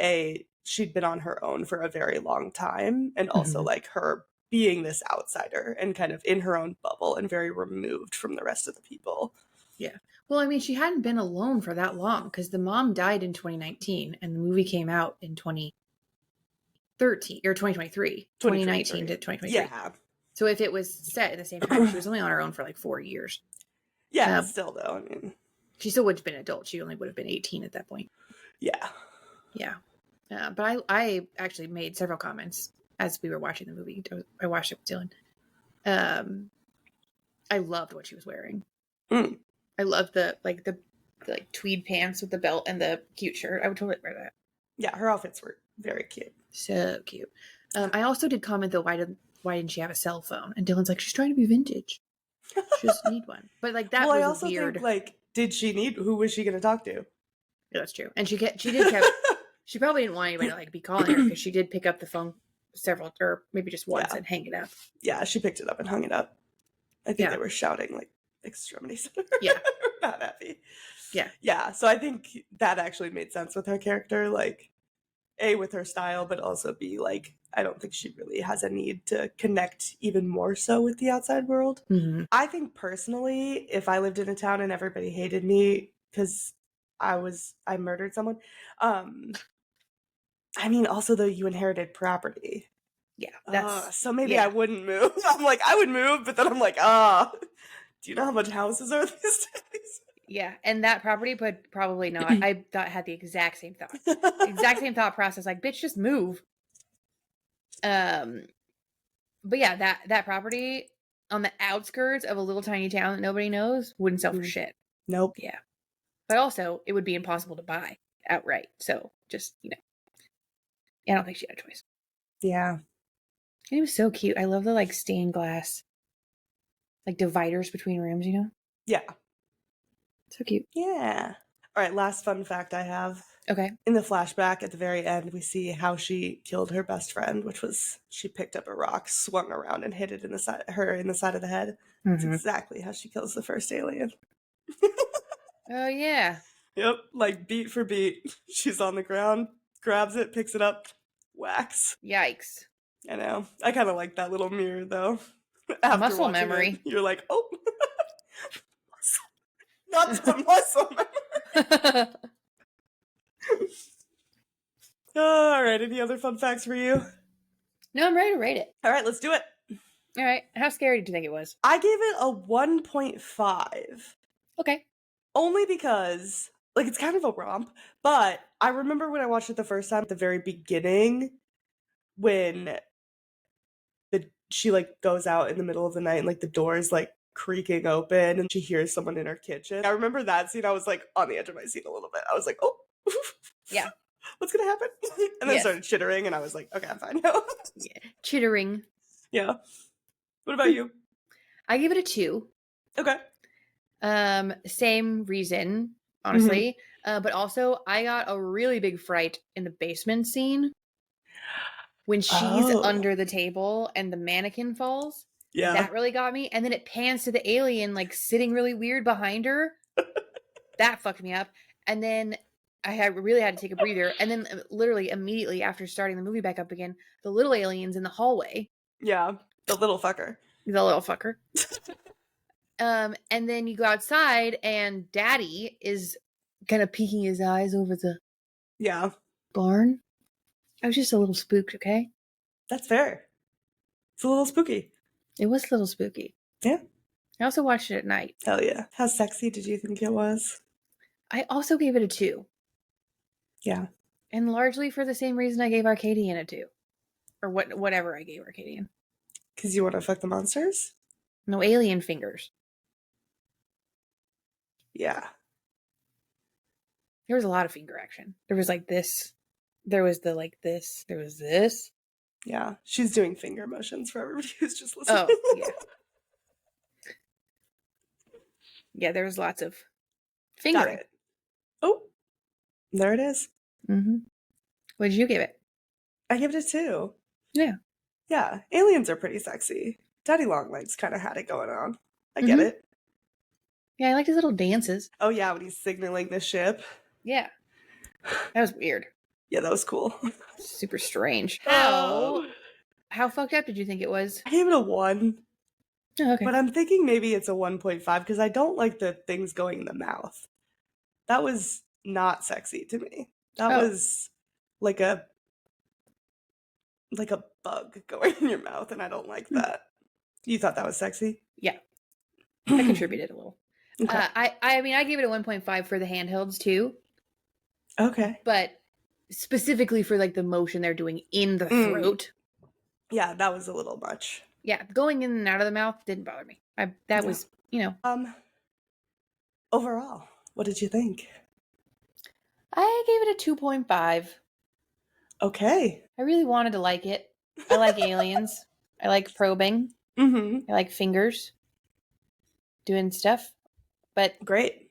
she'd been on her own for a very long time. And also like her being this outsider and kind of in her own bubble and very removed from the rest of the people. Yeah. Well, I mean, she hadn't been alone for that long because the mom died in 2019 and the movie came out in 2013 or 2023. 2019 to 2023. Yeah. So if it was set at the same time, she was only on her own for like 4 years. Yeah, still though, I mean. She still would have been an adult. She only would have been 18 at that point. Yeah. Yeah. But I actually made several comments as we were watching the movie. I watched it with Dylan. I loved what she was wearing. I loved the tweed pants with the belt and the cute shirt. I would totally wear that. Yeah, her outfits were very cute. So cute. I also did comment though, why didn't she have a cell phone? And Dylan's like, she's trying to be vintage. She doesn't need one. But like that was I also weird. think like, who was she going to talk to? Yeah, that's true. And she probably didn't want anybody to like be calling her because she did pick up the phone or maybe just once and hang it up. Yeah, she picked it up and hung it up. I think they were shouting like extremities at her. Yeah. Not happy. Yeah. Yeah, so I think that actually made sense with her character, like A, with her style, but also B, like, I don't think she really has a need to connect even more so with the outside world. I think personally, if I lived in a town and everybody hated me because I murdered someone, I mean, also though you inherited property. Yeah. So maybe I wouldn't move. I'm like, I would move, but then I'm like, do you know how much houses are these days? Yeah, and that property, but probably not. I had the exact same thought. Exact same thought process. Like, bitch, just move. But yeah, that property on the outskirts of a little tiny town that nobody knows wouldn't sell for shit. Nope. Yeah. But also, it would be impossible to buy outright. So, just, I don't think she had a choice. Yeah. And it was so cute. I love the, like, stained glass, like, dividers between rooms, Yeah. So cute. Yeah. All right, last fun fact I have. Okay. In the flashback at the very end, we see how she killed her best friend, which was she picked up a rock, swung around, and hit it in the side of the head. That's exactly how she kills the first alien. Oh, yeah. Yep, like beat for beat. She's on the ground, grabs it, picks it up, whacks. Yikes. I know. I kind of like that little mirror, though. Muscle memory. You're like, oh. Not the muscle memory. All right, any other fun facts for you? No, I'm ready to rate it. All right, let's do it. All right. How scary did you think it was? I gave it a 1.5. Okay. Only because, like, it's kind of a romp, but I remember when I watched it the first time at the very beginning when she, like, goes out in the middle of the night and, like, the door is, like, creaking open and she hears someone in her kitchen. I remember that scene. I was, like, on the edge of my seat a little bit. I was like, oh. Yeah. What's gonna happen? And then started chittering and I was like, okay, I'm fine now. Yeah. Chittering. Yeah. What about you? I give it a 2. Okay. Same reason, honestly. But also I got a really big fright in the basement scene when she's under the table and the mannequin falls. Yeah. That really got me. And then it pans to the alien, like, sitting really weird behind her. That fucked me up. And then I really had to take a breather. And then literally immediately after starting the movie back up again, the little alien's in the hallway. Yeah. The little fucker. And then you go outside and Daddy is kind of peeking his eyes over the barn. I was just a little spooked, okay? That's fair. It's a little spooky. It was a little spooky. Yeah. I also watched it at night. Hell yeah. How sexy did you think it was? I also gave it a 2. Yeah. And largely for the same reason I gave Arcadian a 2. Or whatever I gave Arcadian. Because you want to fuck the monsters? No alien fingers. Yeah. There was a lot of finger action. There was like this. There was the like this. There was this. Yeah. She's doing finger motions for everybody who's just listening. Oh, yeah. Yeah, there was lots of Got fingering. it. Oh, there it is. Mm-hmm. What did you give it? I give it a 2. Yeah. Yeah. Aliens are pretty sexy. Daddy Longlegs kind of had it going on. I get Mhm. it. Yeah, I liked his little dances. Oh, yeah. When he's signaling the ship. Yeah. That was weird. Yeah, that was cool. Super strange. Oh. How fucked up did you think it was? I gave it a 1. Oh, okay. But I'm thinking maybe it's a 1.5 because I don't like the things going in the mouth. That was not sexy to me. That Oh. was like a bug going in your mouth, and I don't like that. You thought that was sexy? Yeah. That contributed a little. Okay. I mean, I gave it a 1.5 for the handhelds too, Okay. but specifically for like the motion they're doing in the Mm. throat. Yeah, that was a little much. Yeah, going in and out of the mouth didn't bother me. That Yeah. was, you know. Overall, what did you think? I gave it a 2.5. Okay. I really wanted to like it. I like aliens. I like probing. Mm-hmm. I like fingers. Doing stuff. But Great.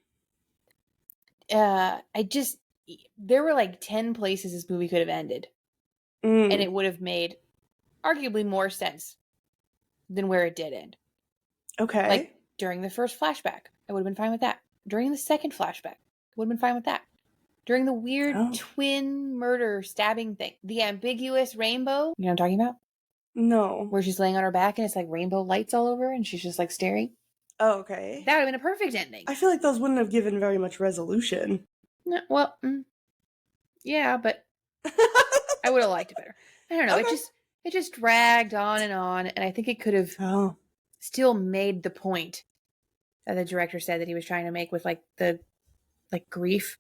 there were like 10 places this movie could have ended. Mm. And it would have made arguably more sense than where it did end. Okay. Like during the first flashback, I would have been fine with that. During the second flashback, I would have been fine with that. During the weird twin murder stabbing thing, the ambiguous rainbow, you know what I'm talking about? No. Where she's laying on her back and it's like rainbow lights all over and she's just like staring. Oh, okay. That would have been a perfect ending. I feel like those wouldn't have given very much resolution. No, well, yeah, but I would have liked it better. I don't know. Okay. It just dragged on, and I think it could have still made the point that the director said that he was trying to make with like the grief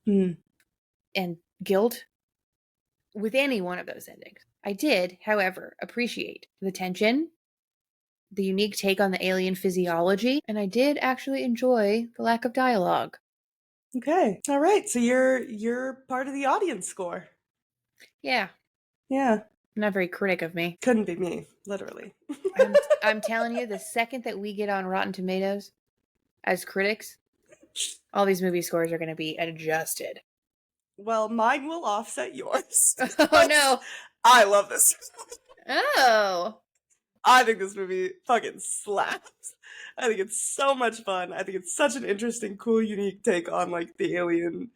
and guilt with any one of those endings. I did, however, appreciate the tension, the unique take on the alien physiology, and I did actually enjoy the lack of dialogue. Okay. All right. So you're part of the audience score. Yeah. Yeah. Not very critic of me. Couldn't be me, literally. I'm telling you, the second that we get on Rotten Tomatoes as critics, all these movie scores are going to be adjusted. Well, mine will offset yours. Oh, no. I love this. Oh. I think this movie fucking slaps. I think it's so much fun. I think it's such an interesting, cool, unique take on like the alien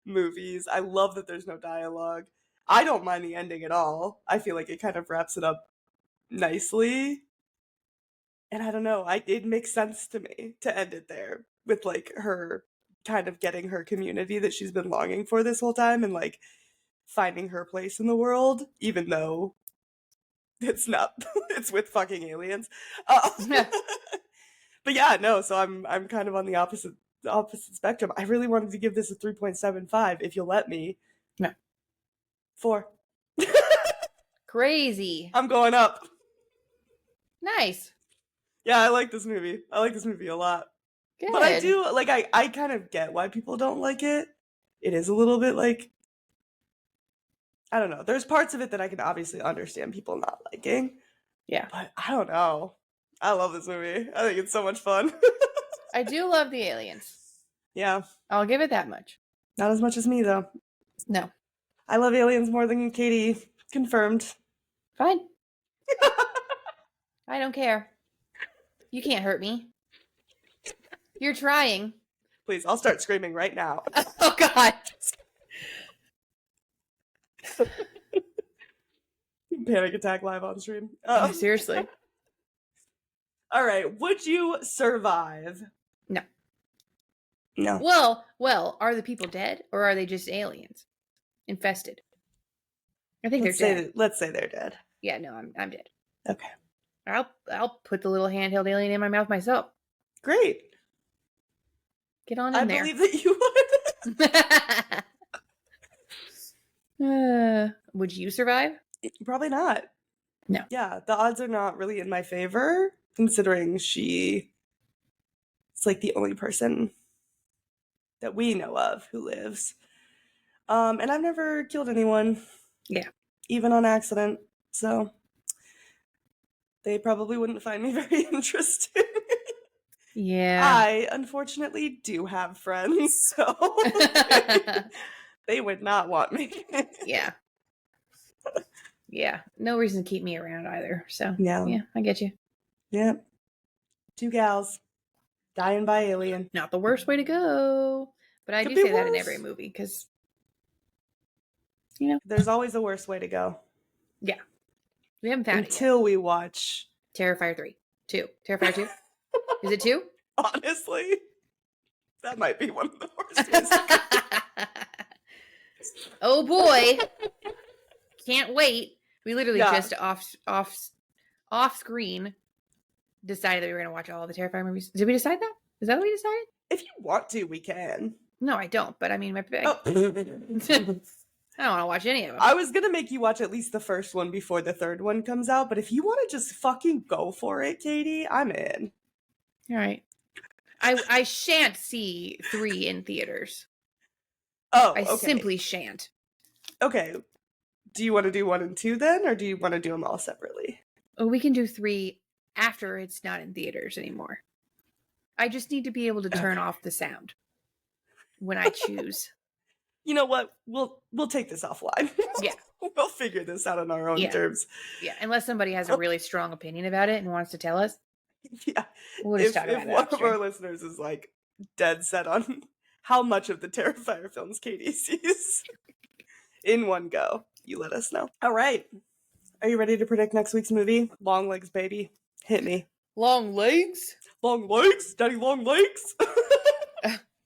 movies. I love that there's no dialogue. I don't mind the ending at all. I feel like it kind of wraps it up nicely. And I don't know, it makes sense to me to end it there with like her kind of getting her community that she's been longing for this whole time and like finding her place in the world, even though it's not, it's with fucking aliens. But yeah, no, so I'm kind of on the opposite spectrum. I really wanted to give this a 3.75 if you'll let me. No. 4. Crazy. I'm going up. Nice. Yeah, I like this movie. I like this movie a lot. Good. But I do, like, I kind of get why people don't like it. It is a little bit like, I don't know. There's parts of it that I can obviously understand people not liking. Yeah. But I don't know. I love this movie. I think it's so much fun. I do love the aliens. Yeah. I'll give it that much. Not as much as me, though. No. I love aliens more than Katie. Confirmed. Fine. I don't care. You can't hurt me. You're trying. Please, I'll start screaming right now. Oh, God. Panic attack live on stream. Oh, seriously. All right. Would you survive? No. No. Well, are the people dead or are they just aliens? Infested. I think they're dead. Let's say they're dead. Yeah, no, I'm dead. Okay. I'll put the little handheld alien in my mouth myself. Great. Get on in there. I believe that you would. Would you survive? Probably not. No. Yeah, the odds are not really in my favor, considering she is like the only person that we know of who lives. And I've never killed anyone. Yeah. Even on accident. So they probably wouldn't find me very interesting. Yeah. I unfortunately do have friends, so they would not want me. Yeah. Yeah. No reason to keep me around either. So Yeah. yeah, I get you. Yep. 2 gals dying by alien. Not the worst way to go. But I Could do be say that in worse. every movie because, There's always a worse way to go. yeah. We haven't found it yet. Until we watch. Terrifier 3. 2. Terrifier 2? Is it 2? Honestly, that might be one of the worst ways to go. Oh boy. Can't wait. We literally Yeah. just off screen decided that we were going to watch all the Terrifier movies. Did we decide that? Is that what we decided? If you want to, we can. No, I don't. But I mean, Oh. I don't want to watch any of them. I was gonna make you watch at least the first one before the third one comes out, but if you want to just fucking go for it, Katie, I'm in. All right. I shan't see 3 in theaters. Oh, I okay. simply shan't. Okay. Do you want to do 1 and 2 then, or do you want to do them all separately? Oh, we can do 3 after it's not in theaters anymore. I just need to be able to turn off the sound when I choose. You know what? We'll take this offline. Yeah. We'll figure this out on our own Yeah. terms. Yeah, unless somebody has a really strong opinion about it and wants to tell us. Yeah. We'll just If talk about one that of after. our listeners is like dead set on how much of the Terrifier films Katie sees in one go, you let us know. All right. Are you ready to predict next week's movie? Longlegs, baby. Hit me. Longlegs? Long legs? Daddy long legs?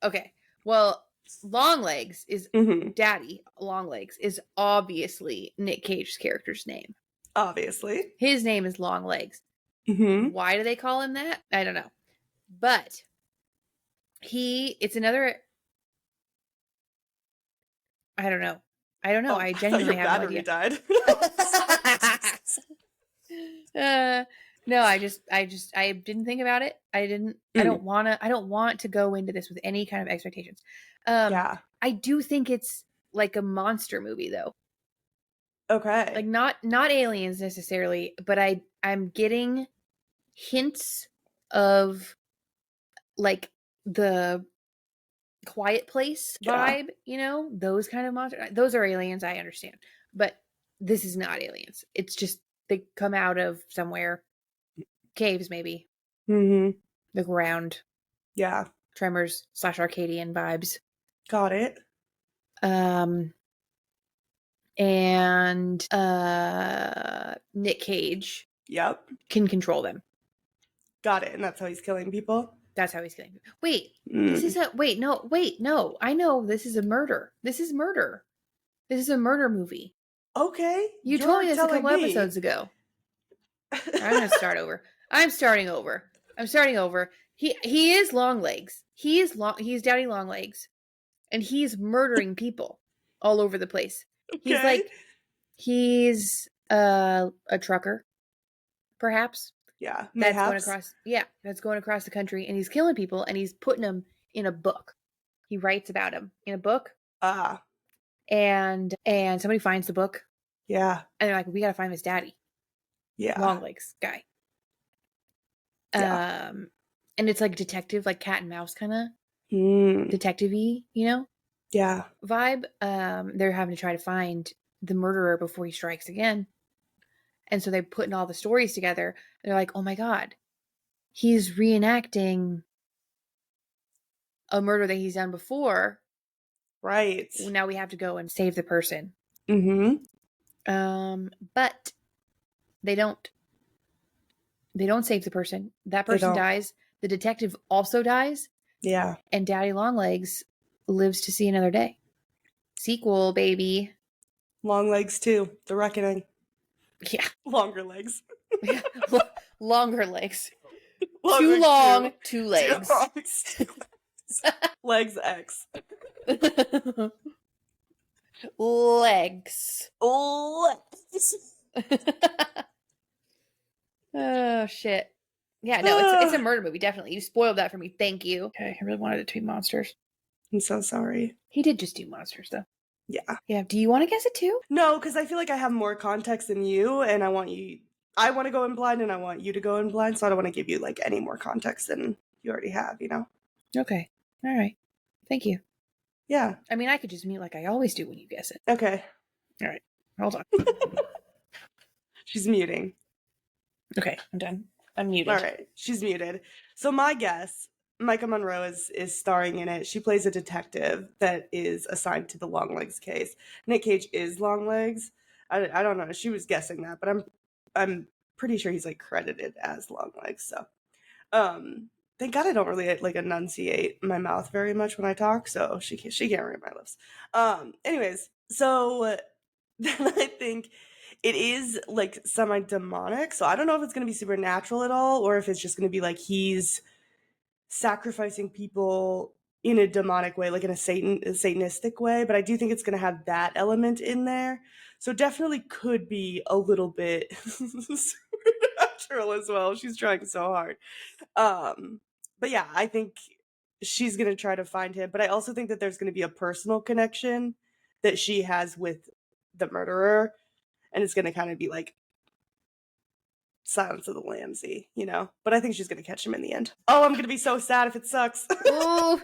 Okay. Well, Longlegs is Mm-hmm. Daddy Longlegs is obviously Nick Cage's character's name. Obviously. His name is Longlegs. Mm-hmm. Why do they call him that? I don't know. But it's another I don't know. I genuinely your have no battery idea. died. No, I didn't think about it. I don't want to go into this with any kind of expectations. Yeah. I do think it's like a monster movie though. Okay. Like not aliens necessarily, but I'm getting hints of like the Quiet Place vibe, those kind of monsters. Those are aliens, I understand. But this is not aliens. It's just they come out of somewhere. Caves, maybe. Mm-hmm. The ground. Yeah. Tremors / Arcadian vibes. Got it. And Nick Cage Yep. can control them. Got it. And that's how he's killing people? That's how he's killing people. Wait, Mm. no. I know this is a murder. This is murder. This is a murder movie. Okay. You told me this a telling couple me. episodes ago. I'm gonna start over. I'm starting over. He is Longlegs. He's Daddy Longlegs, and he's murdering people all over the place. Okay. He's a trucker, perhaps. Yeah. That's Mayhaps. going across the country, and he's killing people, and he's putting them in a book. He writes about them in a book, Ah. and somebody finds the book, Yeah. and they're like, "We gotta find this daddy, Yeah. Longlegs guy." Yeah. And it's like detective, like cat and mouse kind of Mm. detective-y, Yeah. vibe. They're having to try to find the murderer before he strikes again. And so they're putting all the stories together. They're like, oh my God, he's reenacting a murder that he's done before. Right. Now we have to go and save the person. Mm-hmm. But they don't. They don't save the person. That person dies. The detective also dies. Yeah. And Daddy Longlegs lives to see another day. Sequel, baby. Long legs too. The Reckoning. Yeah. Longer legs. Yeah. Longer legs. Longer Too long, two. two legs. Two legs. Legs X. Legs. Legs. Oh, shit. Yeah, no, it's a murder movie, definitely. You spoiled that for me. Thank you. Okay, I really wanted it to be monsters. I'm so sorry. He did just do monsters, though. Yeah. Yeah, do you want to guess it, too? No, because I feel like I have more context than you, and I want to go in blind, and I want you to go in blind, so I don't want to give you, like, any more context than you already have, you know? Okay. All right. Thank you. Yeah. I mean, I could just mute like I always do when you guess it. Okay. All right. Hold on. She's muting. Okay, I'm done. I'm muted. All right. She's muted. So my guess, Micah Monroe is starring in it. She plays a detective that is assigned to the Longlegs case. Nick Cage is Longlegs. I don't know. She was guessing that, but I'm pretty sure he's like credited as Longlegs. So, thank God I don't really like enunciate my mouth very much when I talk, so she can't read my lips. Anyways, so then I think it is like semi-demonic, so I don't know if it's going to be supernatural at all, or if it's just going to be like he's sacrificing people in a demonic way, like in a satanistic way, but I do think it's going to have that element in there. So definitely could be a little bit supernatural as well. She's trying so hard. But yeah, I think she's going to try to find him, but I also think that there's going to be a personal connection that she has with the murderer, and it's going to kind of be like Silence of the Lambsy, you know? But I think she's going to catch him in the end. Oh, I'm going to be so sad if it sucks. Oh,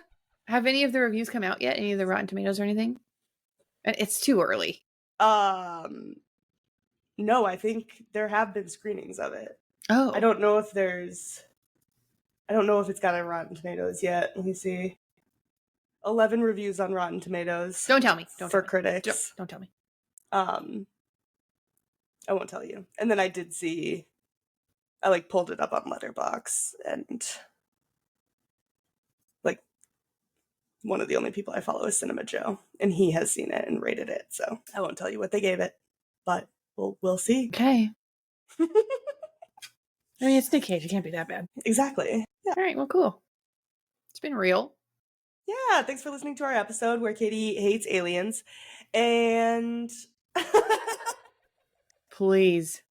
have any of the reviews come out yet? Any of the Rotten Tomatoes or anything? It's too early. No, I think there have been screenings of it. Oh. I don't know if it's got a Rotten Tomatoes yet. Let me see. 11 reviews on Rotten Tomatoes. Don't tell me. For critics. Don't tell me. I won't tell you. And then I did see, I like pulled it up on Letterboxd, and like one of the only people I follow is Cinema Joe, and he has seen it and rated it. So I won't tell you what they gave it, but we'll see. Okay. I mean, it's Nick Cage. It can't be that bad. Exactly. Yeah. All right. Well, cool. It's been real. Yeah. Thanks for listening to our episode where Katie hates aliens, and Please.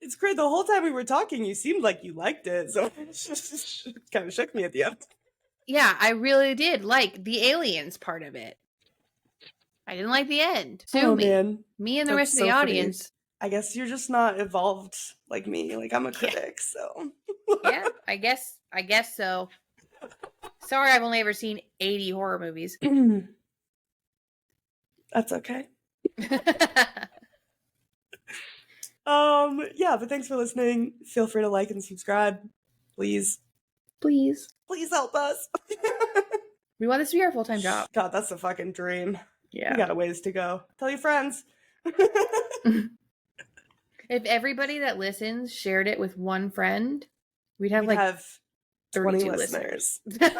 it's great. The whole time we were talking, you seemed like you liked it, so it kind of shook me at the end. Yeah, I really did like the aliens part of it. I didn't like the end. Sue me. Man. Me and the That's rest of the so funny. audience. I guess you're just not evolved like me. Like, I'm a critic, so. Yeah, I guess so. Sorry, I've only ever seen 80 horror movies. That's okay. Yeah, but thanks for listening. Feel free to like and subscribe. Please. Please. Please help us. We want this to be our full-time job. God, that's a fucking dream. Yeah. We got a ways to go. Tell your friends. If everybody that listens shared it with one friend, we'd have We'd like have 20 32 listeners. listeners.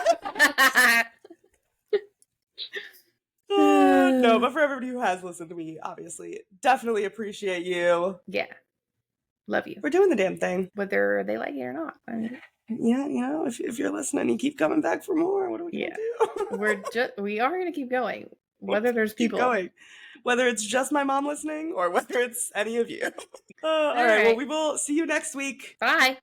No, but for everybody who has listened, we obviously definitely appreciate you. Yeah. Love you. We're doing the damn thing. Whether they like it or not. I mean, Yeah, you know, if you're listening, you keep coming back for more. What are we gonna do? we are gonna keep going. Whether there's people. Keep going. Whether it's just my mom listening or whether it's any of you. All right, right. well, we will see you next week. Bye.